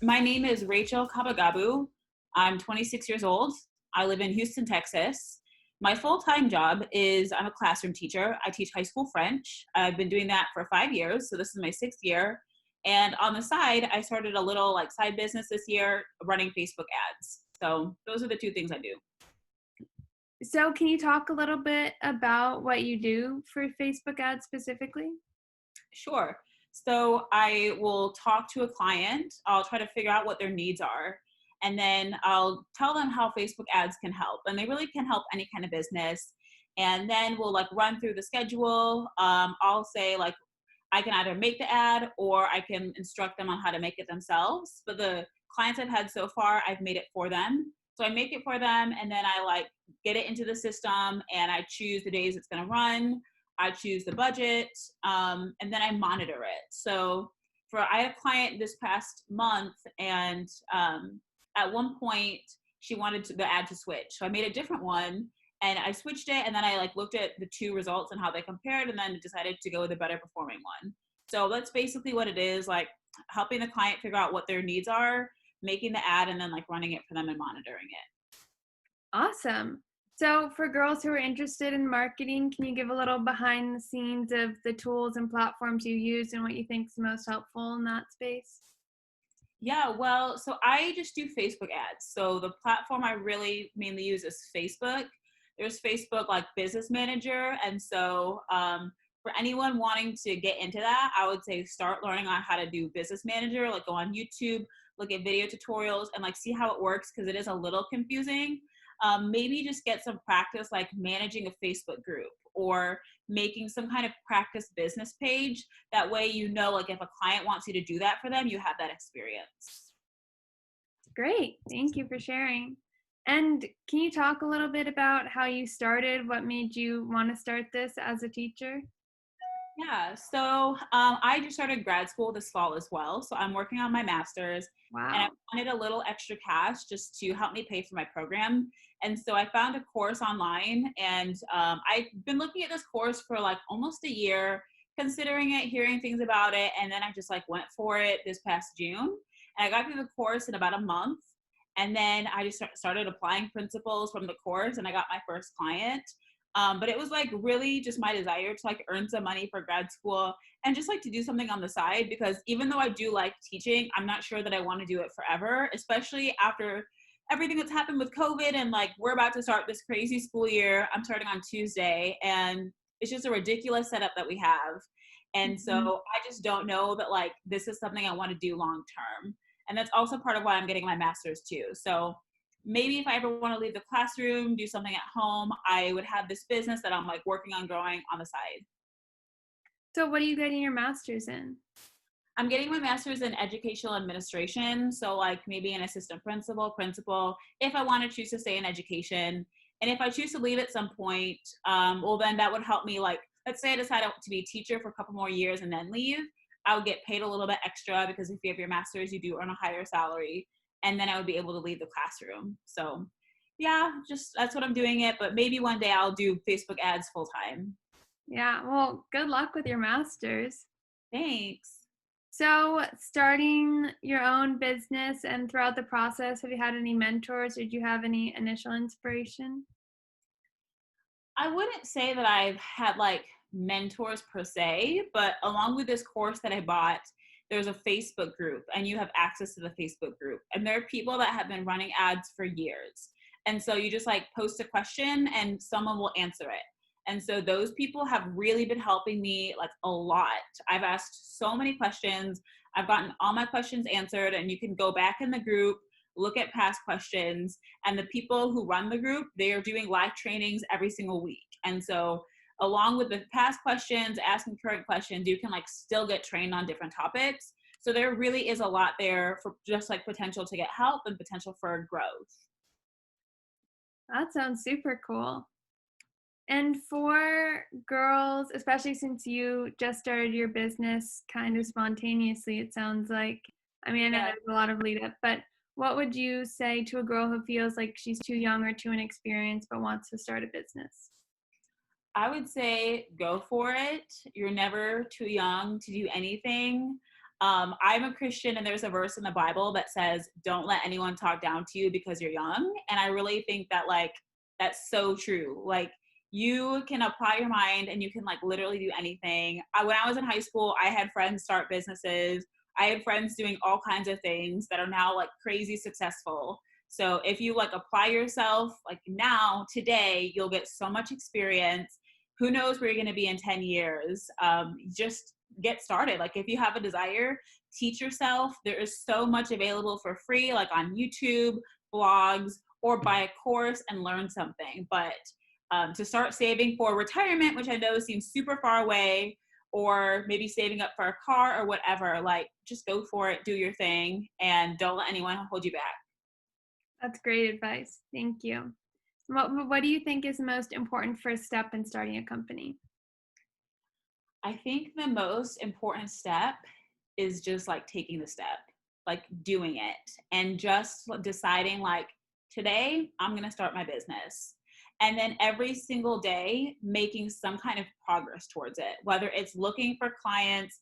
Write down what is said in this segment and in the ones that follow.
My name is Rachel Kabagabu. I'm 26 years old. I live in Houston, Texas. My full-time job is I'm a classroom teacher. I teach high school French. I've been doing that for 5 years, so this is my sixth year. And on the side, I started a little side business this year running Facebook ads. So those are the two things I do. So can you talk a little bit about what you do for Facebook ads specifically? Sure. So I will talk to a client. I'll try to figure out what their needs are. And then I'll tell them how Facebook ads can help. And they really can help any kind of business. And then we'll run through the schedule. I'll say I can either make the ad or I can instruct them on how to make it themselves. But the clients I've had so far, I've made it for them. So I make it for them and then I get it into the system and I choose the days it's going to run. I choose the budget, and then I monitor it. So I had a client this past month, and at one point she wanted the ad to switch. So I made a different one, and I switched it, and then I looked at the two results and how they compared, and then decided to go with a better performing one. So that's basically what it is, helping the client figure out what their needs are, making the ad, and then running it for them and monitoring it. Awesome. So for girls who are interested in marketing, can you give a little behind the scenes of the tools and platforms you use and what you think is most helpful in that space? Yeah, well, so I just do Facebook ads. So the platform I really mainly use is Facebook. There's Facebook Business Manager. And so for anyone wanting to get into that, I would say start learning on how to do Business Manager, go on YouTube, look at video tutorials and see how it works because it is a little confusing. Maybe just get some practice managing a Facebook group or making some kind of practice business page. That way, if a client wants you to do that for them, you have that experience. Great. Thank you for sharing. And can you talk a little bit about how you started? What made you want to start this as a teacher? Yeah, so I just started grad school this fall as well. So I'm working on my master's and I Wow. wanted a little extra cash just to help me pay for my program. And so I found a course online and I've been looking at this course for almost a year, considering it, hearing things about it. And then I just went for it this past June. And I got through the course in about a month. And then I just started applying principles from the course and I got my first client. But it was really just my desire to earn some money for grad school and just to do something on the side because even though I do like teaching, I'm not sure that I want to do it forever, especially after everything that's happened with COVID and we're about to start this crazy school year. I'm starting on Tuesday and it's just a ridiculous setup that we have. And so Mhm. I just don't know that this is something I want to do long term. And that's also part of why I'm getting my master's too. So maybe if I ever want to leave the classroom, do something at home, I would have this business that I'm working on growing on the side. So what are you getting your master's in? I'm getting my master's in educational administration. So maybe an assistant principal, if I want to choose to stay in education. And if I choose to leave at some point, well, then that would help me let's say I decide to be a teacher for a couple more years and then leave. I would get paid a little bit extra because if you have your master's, you do earn a higher salary. And then I would be able to leave the classroom. So yeah, just that's what I'm doing it. But maybe one day I'll do Facebook ads full time. Yeah, well, good luck with your master's. Thanks. So, starting your own business and throughout the process, have you had any mentors? Did you have any initial inspiration? I wouldn't say that I've had mentors per se, but along with this course that I bought, there's a Facebook group and you have access to the Facebook group. And there are people that have been running ads for years. And so you just post a question and someone will answer it. And so those people have really been helping me a lot. I've asked so many questions. I've gotten all my questions answered and you can go back in the group, look at past questions, and the people who run the group, they are doing live trainings every single week. And so along with the past questions, asking current questions, you can still get trained on different topics. So there really is a lot there for just potential to get help and potential for growth. That sounds super cool. And for girls, especially since you just started your business kind of spontaneously, it sounds like, I mean, I know Yeah, there's a lot of lead up, but what would you say to a girl who feels like she's too young or too inexperienced but wants to start a business? I would say go for it. You're never too young to do anything. I'm a Christian, and there's a verse in the Bible that says, don't let anyone talk down to you because you're young. And I really think that like, that's so true. Like, you can apply your mind and you can like literally do anything. When I was in high school, I had friends start businesses. I had friends doing all kinds of things that are now like crazy successful. So if you like apply yourself like now, today, you'll get so much experience. Who knows where you're going to be in 10 years? Just get started. Like if you have a desire, teach yourself. There is so much available for free, like on YouTube, blogs, or buy a course and learn something. But to start saving for retirement, which I know seems super far away, or maybe saving up for a car or whatever, like just go for it, do your thing, and don't let anyone hold you back. That's great advice. Thank you. What do you think is the most important first step in starting a company? I think the most important step is just like taking the step, like doing it, and just deciding like, today I'm going to start my business. And then every single day making some kind of progress towards it, whether it's looking for clients,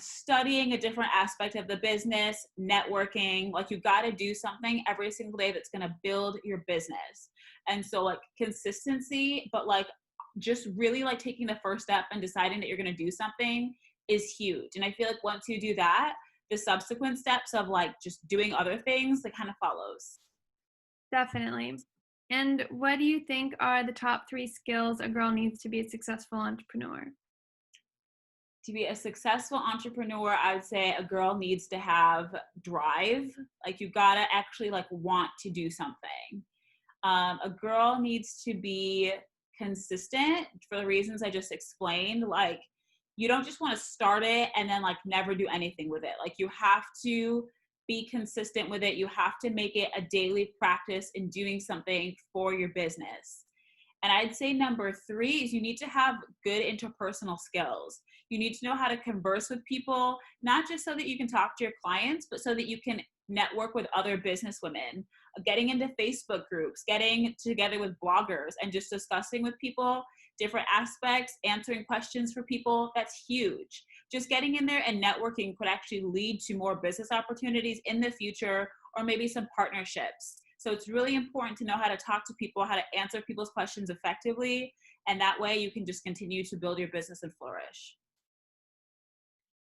studying a different aspect of the business, networking. Like you got to do something every single day that's going to build your business. And so like consistency, but like just really like taking the first step and deciding that you're going to do something is huge. And I feel like once you do that, the subsequent steps of like just doing other things, that kind of follows. Definitely. And what do you think are the top 3 skills a girl needs to be a successful entrepreneur? To be a successful entrepreneur, I would say a girl needs to have drive. Like you gotta actually like want to do something. A girl needs to be consistent for the reasons I just explained. Like you don't just want to start it and then like never do anything with it. Like you have to be consistent with it. You have to make it a daily practice in doing something for your business. And I'd say number 3 is you need to have good interpersonal skills. You need to know how to converse with people, not just so that you can talk to your clients, but so that you can network with other business women, getting into Facebook groups, getting together with bloggers and just discussing with people different aspects, answering questions for people. That's huge. Just getting in there and networking could actually lead to more business opportunities in the future, or maybe some partnerships. So it's really important to know how to talk to people, how to answer people's questions effectively. And that way you can just continue to build your business and flourish.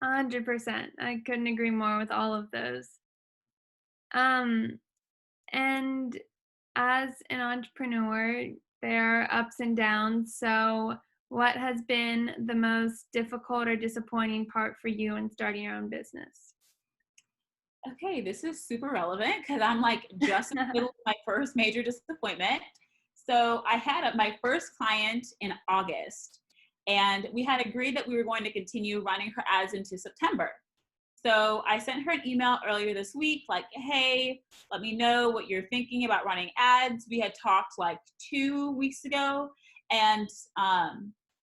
100%. I couldn't agree more with all of those. Um, and as an entrepreneur, there are ups and downs. So, what has been the most difficult or disappointing part for you in starting your own business? Okay, this is super relevant because I'm like just in the middle of my first major disappointment. So I had my first client in August, and we had agreed that we were going to continue running her ads into September. So I sent her an email earlier this week, like, hey, let me know what you're thinking about running ads. We had talked like 2 weeks ago, and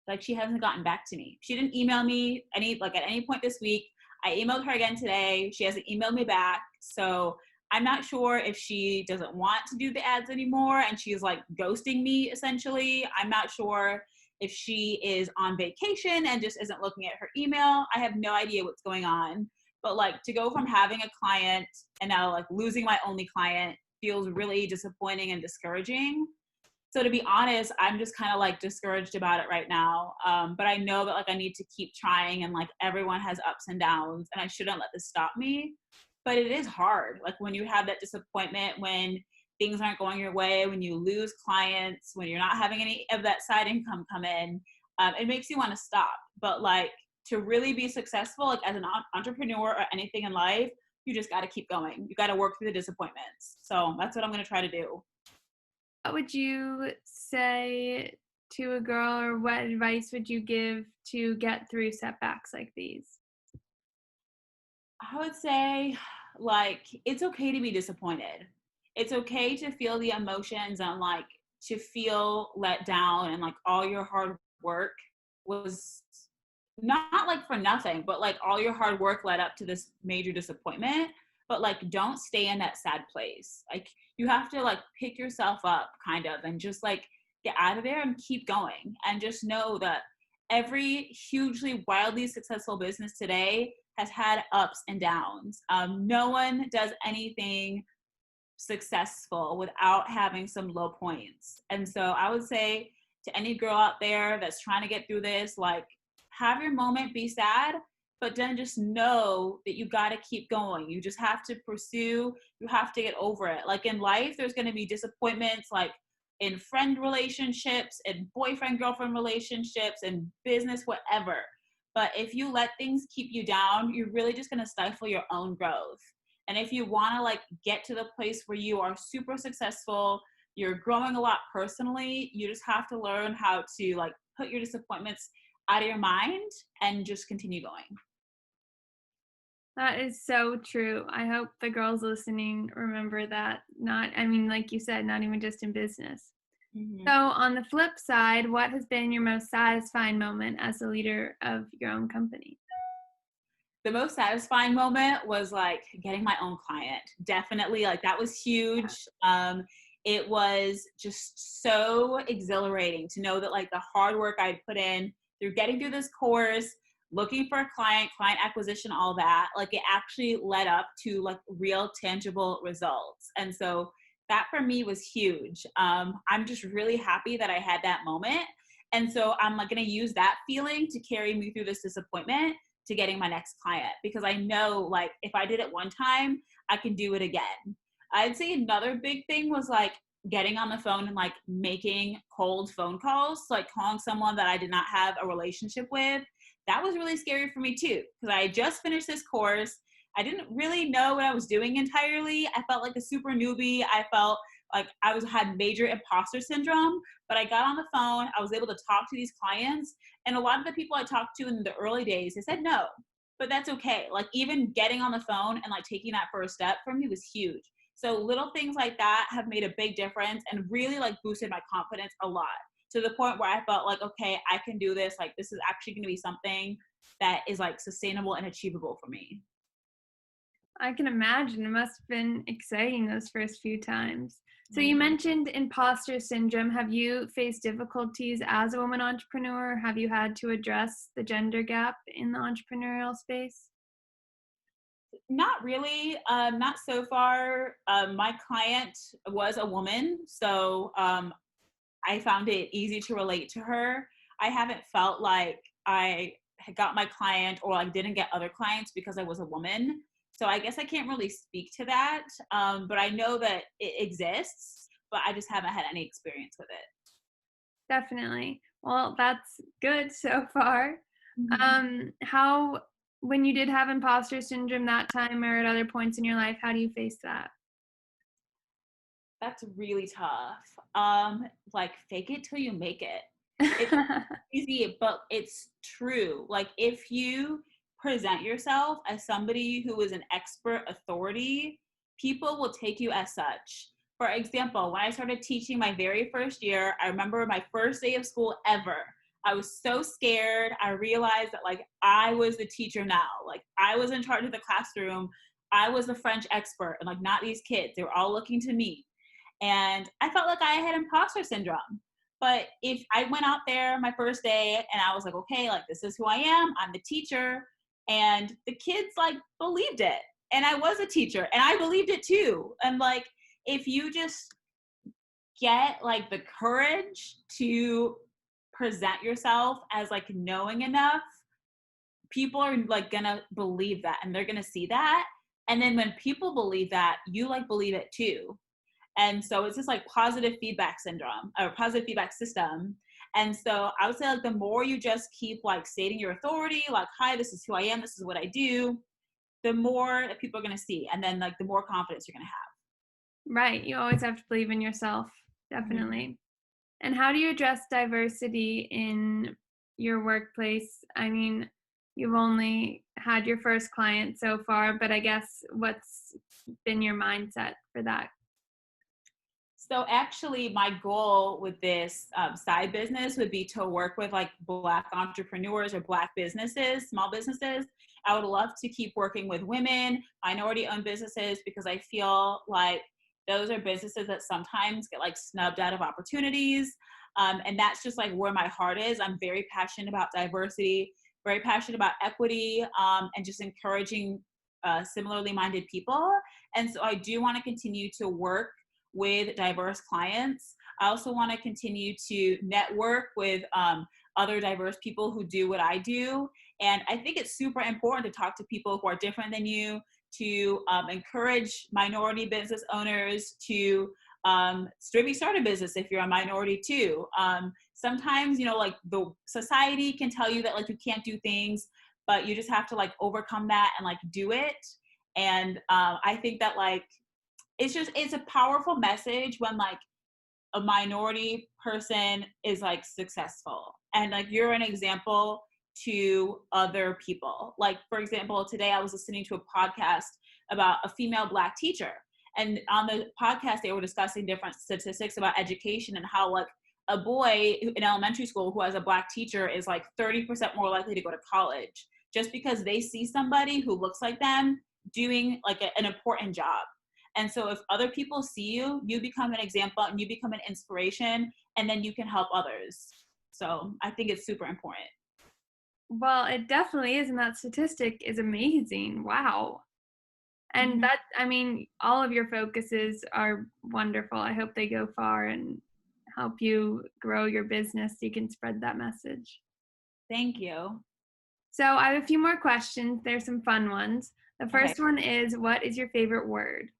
like she hasn't gotten back to me. She didn't email me at any point this week. I emailed her again today. She hasn't emailed me back. So I'm not sure if she doesn't want to do the ads anymore and she's like ghosting me essentially. I'm not sure if she is on vacation and just isn't looking at her email. I have no idea what's going on. But like to go from having a client and now like losing my only client feels really disappointing and discouraging. So to be honest, I'm just kind of like discouraged about it right now. But I know that like I need to keep trying, and like everyone has ups and downs, and I shouldn't let this stop me. But it is hard. Like when you have that disappointment, when things aren't going your way, when you lose clients, when you're not having any of that side income come in, it makes you want to stop. But like to really be successful, like as an entrepreneur or anything in life, you just got to keep going. You got to work through the disappointments. So that's what I'm going to try to do. What would you say to a girl, or what advice would you give to get through setbacks like these? I would say, like, it's okay to be disappointed. It's okay to feel the emotions and, like, to feel let down and, like, all your hard work was not, like, for nothing, but, like, all your hard work led up to this major disappointment. But, like, don't stay in that sad place. Like, you have to, like, pick yourself up, kind of, and just, like, get out of there and keep going. And just know that every hugely, wildly successful business today has had ups and downs. No one does anything successful without having some low points. And so I would say to any girl out there that's trying to get through this, like, have your moment, be sad, but then just know that you got to keep going. You just have to pursue, you have to get over it. Like in life, there's going to be disappointments, like in friend relationships, in boyfriend, girlfriend relationships, in business, whatever. But if you let things keep you down, you're really just going to stifle your own growth. And if you want to like get to the place where you are super successful, you're growing a lot personally, you just have to learn how to like put your disappointments out of your mind and just continue going. That is so true. I hope the girls listening remember that. Not, I mean, like you said, not even just in business. Mm-hmm. So, on the flip side, what has been your most satisfying moment as a leader of your own company? The most satisfying moment was like getting my own client. Definitely, like that was huge. It was just so exhilarating to know that like the hard work I'd put in through getting through this course, looking for a client acquisition, all that, like it actually led up to like real tangible results. And so that for me was huge. I'm just really happy that I had that moment. And so I'm like going to use that feeling to carry me through this disappointment to getting my next client, because I know like if I did it one time, I can do it again. I'd say another big thing was like getting on the phone and like making cold phone calls, like calling someone that I did not have a relationship with. That was really scary for me too, because I just finished this course. I didn't really know what I was doing entirely. I felt like a super newbie. I felt like had major imposter syndrome, but I got on the phone. I was able to talk to these clients, and a lot of the people I talked to in the early days, they said no, but that's okay. Like even getting on the phone and like taking that first step for me was huge. So little things like that have made a big difference and really like boosted my confidence a lot, to the point where I felt like, okay, I can do this. Like this is actually going to be something that is like sustainable and achievable for me. I can imagine it must have been exciting those first few times. So you mentioned imposter syndrome. Have you faced difficulties as a woman entrepreneur? Have you had to address the gender gap in the entrepreneurial space? Not really, not so far. My client was a woman, so I found it easy to relate to her. I haven't felt like I had got my client or like didn't get other clients because I was a woman. So I guess I can't really speak to that, but I know that it exists, but I just haven't had any experience with it. Definitely. Well, that's good so far. Mm-hmm. How, when you did have imposter syndrome that time or at other points in your life, how do you face that? That's really tough. Like fake it till you make it. It's easy, but it's true. Like if you present yourself as somebody who is an expert authority, people will take you as such. For example, when I started teaching my very first year, I remember my first day of school ever. I was so scared. I realized that like I was the teacher now. Like I was in charge of the classroom. I was the French expert, and like not these kids. They were all looking to me. And I felt like I had imposter syndrome. But if I went out there my first day and I was like, okay, like this is who I am, I'm the teacher, and the kids like believed it. And I was a teacher and I believed it too. And like, if you just get like the courage to present yourself as like knowing enough, people are like gonna believe that and they're gonna see that. And then when people believe that, you like believe it too. And so it's just like positive feedback syndrome or positive feedback system. And so I would say like the more you just keep like stating your authority, like, hi, this is who I am, this is what I do, the more that people are going to see. And then like the more confidence you're going to Right. You always have to believe in yourself. have. Mm-hmm. Definitely. And how do you address diversity in your workplace? I mean, you've only had your first client so far, but I guess what's been your mindset for that? So actually my goal with this side business would be to work with like Black entrepreneurs or Black businesses, small businesses. I would love to keep working with women, minority owned businesses, because I feel like those are businesses that sometimes get like snubbed out of opportunities. And that's just like where my heart is. I'm very passionate about diversity. very passionate about equity, and just encouraging similarly minded people. And so I do want to continue to work with diverse clients. I also want to continue to network with other diverse people who do what I do. And I think it's super important to talk to people who are different than you, to encourage minority business owners to maybe start a business if you're a minority too. Sometimes, you know, like the society can tell you that like you can't do things, but you just have to like overcome that and like do it. And I think that like it's a powerful message when like a minority person is like successful and like you're an example to other people. Like, for example, today I was listening to a podcast about a female Black teacher, and on the podcast they were discussing different statistics about education and how like a boy in elementary school who has a Black teacher is like 30% more likely to go to college just because they see somebody who looks like them doing like an important job. And so if other people see you, you become an example and you become an inspiration, and then you can help others. So I think it's super important. Well, it definitely is, and that statistic is amazing. Wow. And that, I mean, all of your focuses are wonderful. I hope they go far and help you grow your business so you can spread that message. Thank you. So I have a few more questions. There's some fun ones. The first one is, what is your favorite word?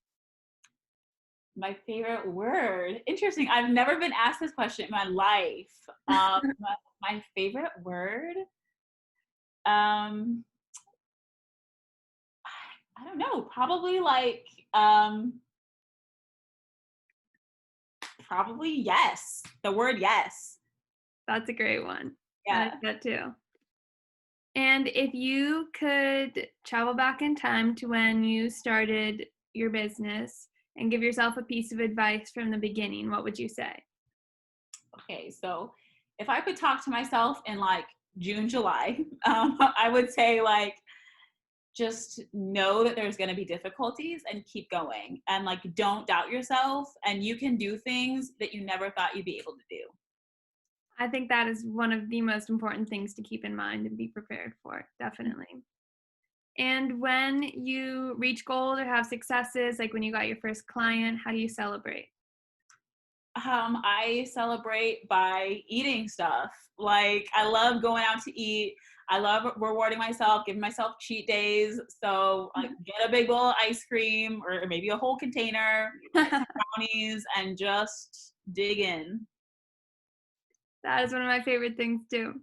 My favorite word. Interesting. I've never been asked this question in my life. My favorite word. I don't know. Probably like probably yes. The word yes. That's a great one. Yeah. I like that too. And if you could travel back in time to when you started your business and give yourself a piece of advice from the beginning, what would you say? Okay, so if I could talk to myself in like June, July, I would say like, just know that there's going to be difficulties and keep going, and like don't doubt yourself, and you can do things that you never thought you'd be able to do. I think that is one of the most important things to keep in mind and be prepared for, definitely. And when you reach goals or have successes, like when you got your first client, how do you celebrate? I celebrate by eating stuff. Like I love going out to eat. I love rewarding myself, giving myself cheat days. So like get a big bowl of ice cream or maybe a whole container, brownies, and just dig in. That is one of my favorite things too.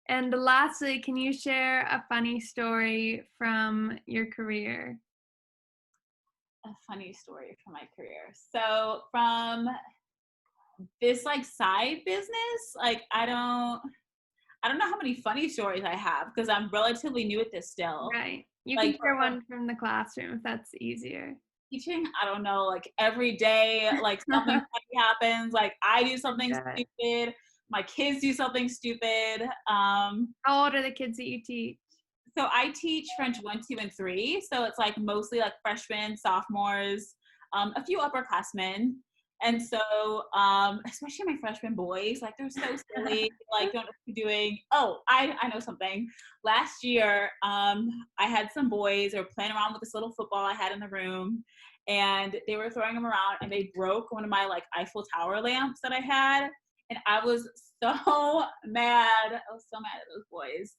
And lastly, can you share a funny story from your career? A funny story from my career. So from this like side business, like I don't know how many funny stories I have because I'm relatively new at this still. Right. You like can share one from the classroom if that's easier. teaching, I don't know, like every day, like something funny happens. Like I do something stupid, my kids do something stupid. How old are the kids that you teach? So I teach French 1, 2, and 3. So it's like mostly like freshmen, sophomores, a few upperclassmen. And so, especially my freshman boys, like they're so silly, like don't know what they're doing. Oh, I know something. Last year, I had some boys that were playing around with this little football I had in the room, and they were throwing them around, and they broke one of my like Eiffel Tower lamps that I had. And I was so mad. I was so mad at those boys.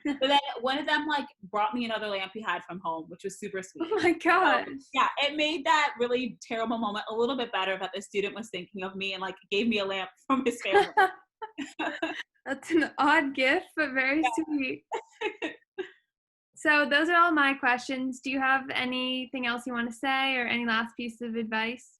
But then one of them like brought me another lamp he had from home, which was super sweet. Oh my gosh. So, yeah, it made that really terrible moment a little bit better that the student was thinking of me and like gave me a lamp from his family. That's an odd gift, but very sweet. So those are all my questions. Do you have anything else you want to say or any last piece of advice?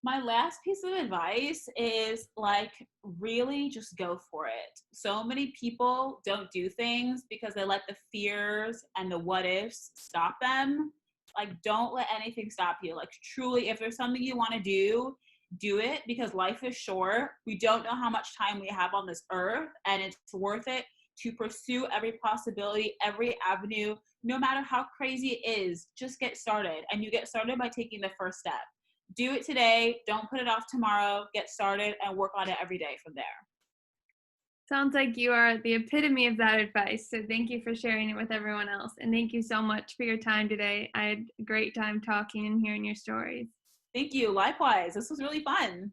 My last piece of advice is like really just go for it. So many people don't do things because they let the fears and the what ifs stop them. Like don't let anything stop you. Like truly, if there's something you want to do it, because life is short. We don't know how much time we have on this earth, and it's worth it to pursue every possibility, every avenue, no matter how crazy it is. Just get started, and you get started by taking the first step. Do it today. Don't put it off tomorrow. Get started and work on it every day from there. Sounds like you are the epitome of that advice. So thank you for sharing it with everyone else. And thank you so much for your time today. I had a great time talking and hearing your stories. Thank you. Likewise. This was really fun.